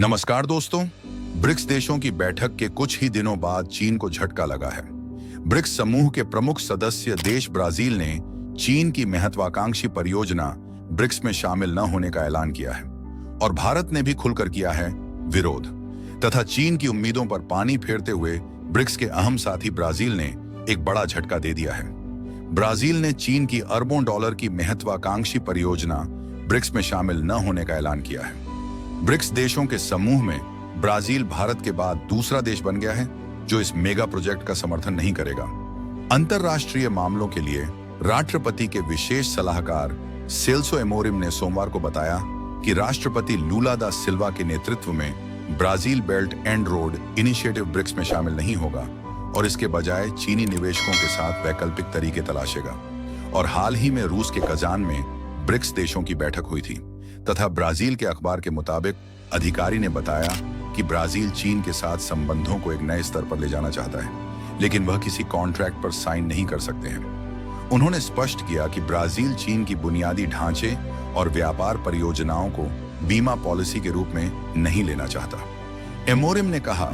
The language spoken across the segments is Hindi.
नमस्कार दोस्तों। ब्रिक्स देशों की बैठक के कुछ ही दिनों बाद चीन को झटका लगा है। ब्रिक्स समूह के प्रमुख सदस्य देश ब्राजील ने चीन की महत्वाकांक्षी परियोजना ब्रिक्स में शामिल न होने का ऐलान किया है और भारत ने भी खुलकर किया है विरोध। तथा चीन की उम्मीदों पर पानी फेरते हुए ब्रिक्स के अहम साथी ब्राजील ने एक बड़ा झटका दे दिया है। ब्राजील ने चीन की अरबों डॉलर की महत्वाकांक्षी परियोजना ब्रिक्स में शामिल न होने का ऐलान किया है। ब्रिक्स देशों के समूह में ब्राजील भारत के बाद दूसरा देश बन गया है जो इस मेगा प्रोजेक्ट का समर्थन नहीं करेगा। अंतरराष्ट्रीय मामलों के लिए राष्ट्रपति के विशेष सलाहकार सेल्सो एमोरिम ने सोमवार को बताया कि राष्ट्रपति लूला दा सिल्वा के नेतृत्व में Brazil belt and road initiative BRICS में शामिल नहीं होगा और इसके बजाय चीनी निवेशकों के साथ वैकल्पिक तरीके तलाशेगा। और हाल ही में रूस के कजान में ब्रिक्स देशों की बैठक हुई थी तथा ब्राजील के अखबार के मुताबिक अधिकारी ने बताया कि ब्राजील चीन के साथ संबंधों को एक नए स्तर पर ले जाना चाहता है, लेकिन वह किसी कॉन्ट्रैक्ट पर साइन नहीं कर सकते हैं। उन्होंने स्पष्ट किया कि ब्राजील चीन की बुनियादी ढांचे और व्यापार परियोजनाओं को बीमा पॉलिसी के रूप में नहीं लेना चाहता। एमोरिम ने कहा,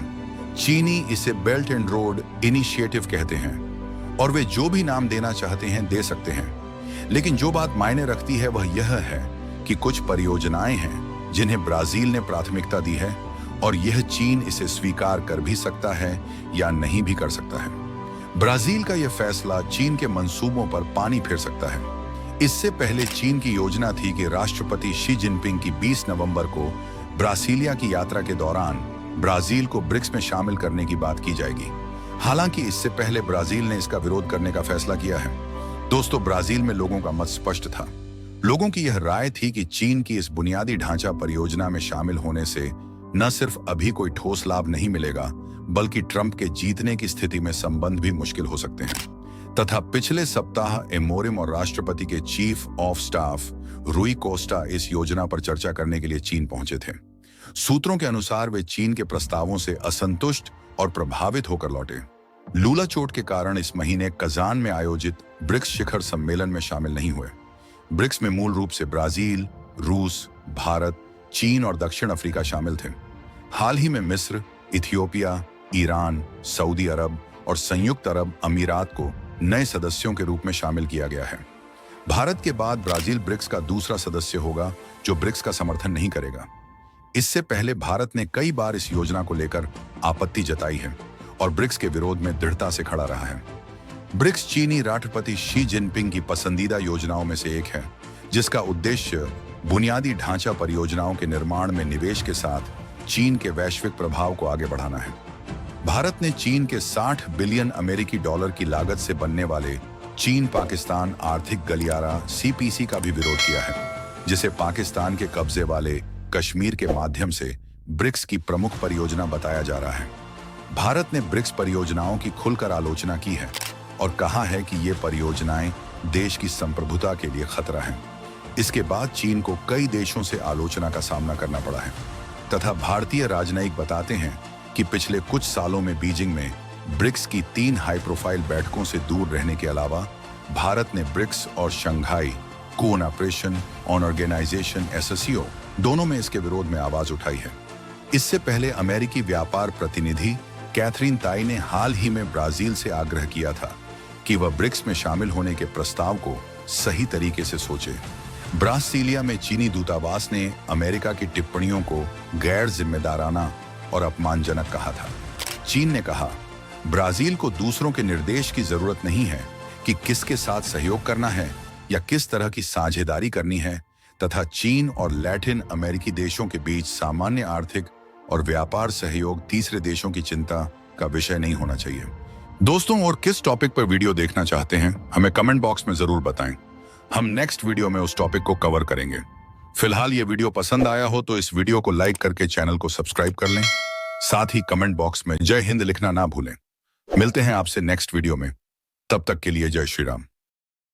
चीनी इसे बेल्ट एंड रोड इनिशिएटिव कहते हैं और वे जो भी नाम देना चाहते हैं दे सकते हैं, लेकिन जो बात मायने रखती है वह यह है कि कुछ परियोजनाएं हैं जिन्हें ब्राजील ने प्राथमिकता दी है और यह चीन इसे स्वीकार कर भी सकता है या नहीं भी कर सकता है। ब्राजील का यह फैसला चीन के मंसूबों पर पानी फेर सकता है। इससे पहले चीन की योजना थी कि राष्ट्रपति शी जिनपिंग की 20 नवंबर को ब्रासीलिया की यात्रा के दौरान ब्राजील को ब्रिक्स में शामिल करने की बात की जाएगी। हालांकि इससे पहले ब्राजील ने इसका विरोध करने का फैसला किया है। दोस्तों, ब्राजील में लोगों का मत स्पष्ट था। लोगों की यह राय थी कि चीन की इस बुनियादी ढांचा परियोजना में शामिल होने से न सिर्फ अभी कोई ठोस लाभ नहीं मिलेगा, बल्कि ट्रंप के जीतने की स्थिति में संबंध भी मुश्किल हो सकते हैं। तथा पिछले सप्ताह एमोरिम और राष्ट्रपति के चीफ ऑफ स्टाफ रूई कोस्टा इस योजना पर चर्चा करने के लिए चीन पहुंचे थे। सूत्रों के अनुसार वे चीन के प्रस्तावों से असंतुष्ट और प्रभावित होकर लौटे। लूला चोट के कारण इस महीने कजान में आयोजित ब्रिक्स शिखर सम्मेलन में शामिल नहीं हुए। ब्रिक्स में मूल रूप से ब्राजील, रूस, भारत, चीन और दक्षिण अफ्रीका शामिल थे। हाल ही में मिस्र, इथियोपिया, ईरान, सऊदी अरब और संयुक्त अरब अमीरात को नए सदस्यों के रूप में शामिल किया गया है। भारत के बाद ब्राजील ब्रिक्स का दूसरा सदस्य होगा जो ब्रिक्स का समर्थन नहीं करेगा। इससे पहले भारत ने कई बार इस योजना को लेकर आपत्ति जताई है और ब्रिक्स के विरोध में दृढ़ता से खड़ा रहा है। ब्रिक्स चीनी राष्ट्रपति शी जिनपिंग की पसंदीदा योजनाओं में से एक है, जिसका उद्देश्य बुनियादी ढांचा परियोजनाओं के निर्माण में निवेश के साथ चीन के वैश्विक प्रभाव को आगे बढ़ाना है। भारत ने चीन के 60 बिलियन अमेरिकी डॉलर की लागत से बनने वाले चीन पाकिस्तान आर्थिक गलियारा सीपीसी का भी विरोध किया है, जिसे पाकिस्तान के कब्जे वाले कश्मीर के माध्यम से ब्रिक्स की प्रमुख परियोजना बताया जा रहा है। भारत ने ब्रिक्स परियोजनाओं की खुलकर आलोचना की है और कहा है कि ये परियोजनाएं देश की संप्रभुता के लिए खतरा हैं। इसके बाद चीन को कई देशों से आलोचना का सामना करना पड़ा है। तथा भारतीय राजनयिक बताते हैं कि पिछले कुछ सालों में बीजिंग में ब्रिक्स की 3 हाई प्रोफाइल बैठकों से दूर रहने के अलावा भारत ने ब्रिक्स और शंघाई कोऑपरेशन ऑर्गेनाइजेशन SCO दोनों में इसके विरोध में आवाज उठाई है। इससे पहले अमेरिकी व्यापार प्रतिनिधि कैथरीन ताई ने हाल ही में ब्राजील से आग्रह किया था कि वह ब्रिक्स में शामिल होने के प्रस्ताव को सही तरीके से सोचे। ब्रासीलिया में चीनी दूतावास ने अमेरिका की टिप्पणियों को गैर जिम्मेदाराना और अपमानजनक कहा था। चीन ने कहा, ब्राजील को दूसरों के निर्देश की जरूरत नहीं है कि किसके साथ सहयोग करना है या किस तरह की साझेदारी करनी है, तथा चीन और लैटिन अमेरिकी देशों के बीच सामान्य आर्थिक और व्यापार सहयोग तीसरे देशों की चिंता का विषय नहीं होना चाहिए। दोस्तों, और किस टॉपिक पर वीडियो देखना चाहते हैं हमें कमेंट बॉक्स में जरूर बताएं। हम नेक्स्ट वीडियो में उस टॉपिक को कवर करेंगे। फिलहाल ये वीडियो पसंद आया हो तो इस वीडियो को लाइक करके चैनल को सब्सक्राइब कर लें। साथ ही कमेंट बॉक्स में जय हिंद लिखना ना भूलें। मिलते हैं आपसे नेक्स्ट वीडियो में। तब तक के लिए जय श्री राम।